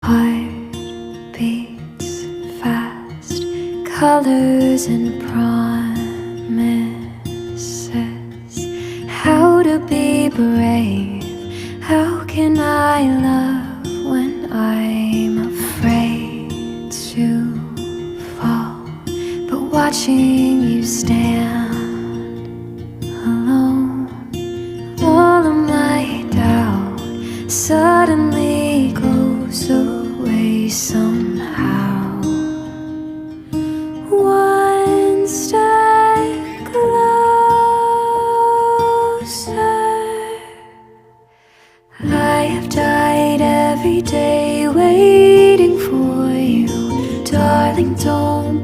Heart beats fast, colors and promises. How to be brave? How can I love when I'm afraid to fall? But watching you stand alone, all of my doubt suddenly goes away somehow. One step closer. I have died every day waiting for you. Darling, don't